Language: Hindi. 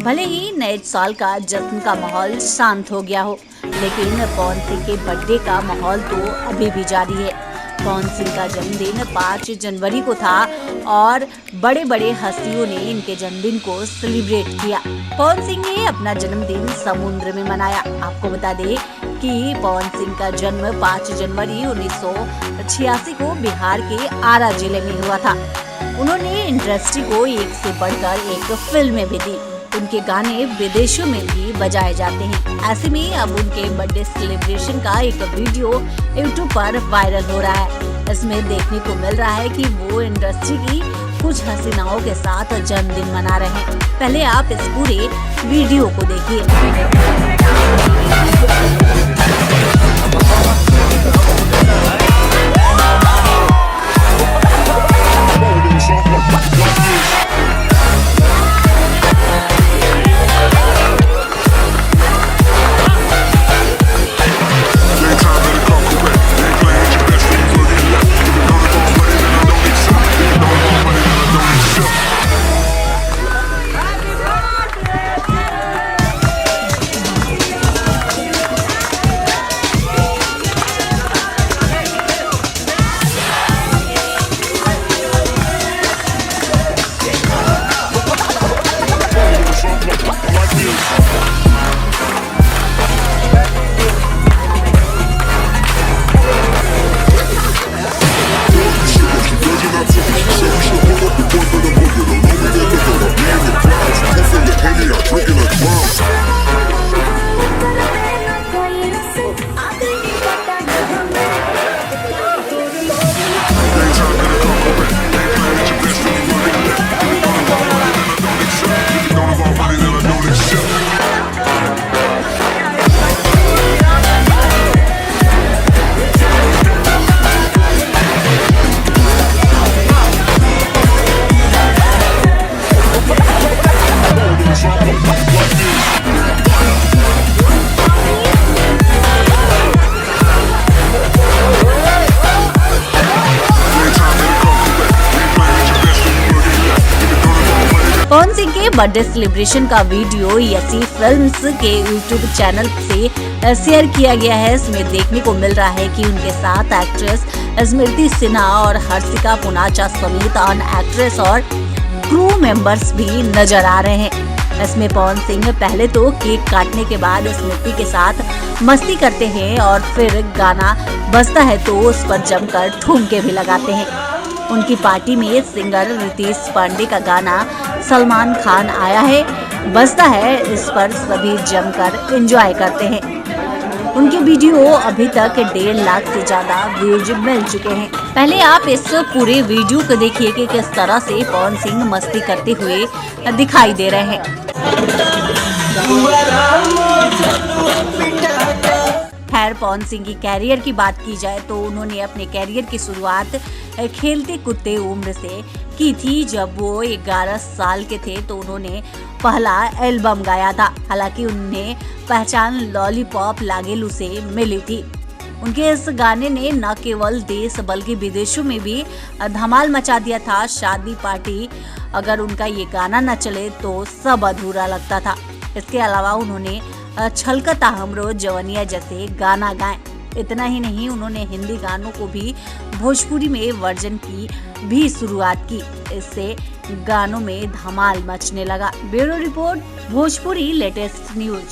भले ही नए साल का जश्न का माहौल शांत हो गया हो, लेकिन पवन सिंह के बर्थडे का माहौल तो अभी भी जारी है। पवन सिंह का जन्मदिन 5 जनवरी को था और बड़े बड़े हस्तियों ने इनके जन्मदिन को सेलिब्रेट किया। पवन सिंह ने अपना जन्मदिन समुद्र में मनाया। आपको बता दें कि पवन सिंह का जन्म 5 जनवरी 1986 को बिहार के आरा जिले में हुआ था। उन्होंने इंडस्ट्री को एक से बढ़कर एक फिल्म भी दी। उनके गाने विदेशों में भी बजाए जाते हैं। ऐसे में अब उनके बर्थडे सेलिब्रेशन का एक वीडियो यूट्यूब पर वायरल हो रहा है। इसमें देखने को मिल रहा है कि वो इंडस्ट्री की कुछ हसीनाओं के साथ जन्मदिन मना रहे हैं। पहले आप इस पूरे वीडियो को देखिए। पवन सिंह के बर्थडे सेलिब्रेशन का वीडियो यसी फिल्म्स के यूट्यूब चैनल से शेयर किया गया है। इसमें देखने को मिल रहा है कि उनके साथ एक्ट्रेस स्मृति सिन्हा और हर्षिका पुनाचा समेत अन्य एक्ट्रेस और क्रू मेंबर्स भी नजर आ रहे हैं। इसमें पवन सिंह पहले तो केक काटने के बाद स्मृति के साथ मस्ती करते हैं और फिर गाना बजता है तो उस पर जमकर ठुमके भी लगाते हैं। उनकी पार्टी में सिंगर रितेश पांडे का गाना सलमान खान आया है, बजता है, इस पर सभी जमकर एंजॉय करते हैं। उनके वीडियो अभी तक 1.5 लाख से ज्यादा व्यूज मिल चुके हैं। पहले आप इस पूरे वीडियो को देखिए कि किस तरह से पवन सिंह मस्ती करते हुए दिखाई दे रहे हैं। खैर, पवन सिंह की कैरियर की बात की जाए तो उन्होंने अपने कैरियर की शुरुआत खेलते कुत्ते उम्र से की थी। जब वो 11 साल के थे तो उन्होंने पहला एल्बम गाया था। हालांकि उन्हें पहचान लॉलीपॉप लागेलू से मिली थी। उनके इस गाने ने न केवल देश बल्कि विदेशों में भी धमाल मचा दिया था। शादी पार्टी अगर उनका ये गाना न चले तो सब अधूरा लगता था। इसके अलावा उन्होंने छलकता हमरो जवनिया जैसे गाना गाए। इतना ही नहीं, उन्होंने हिंदी गानों को भी भोजपुरी में वर्जन की भी शुरुआत की। इससे गानों में धमाल मचने लगा। Bureau report, Bhojpuri latest news.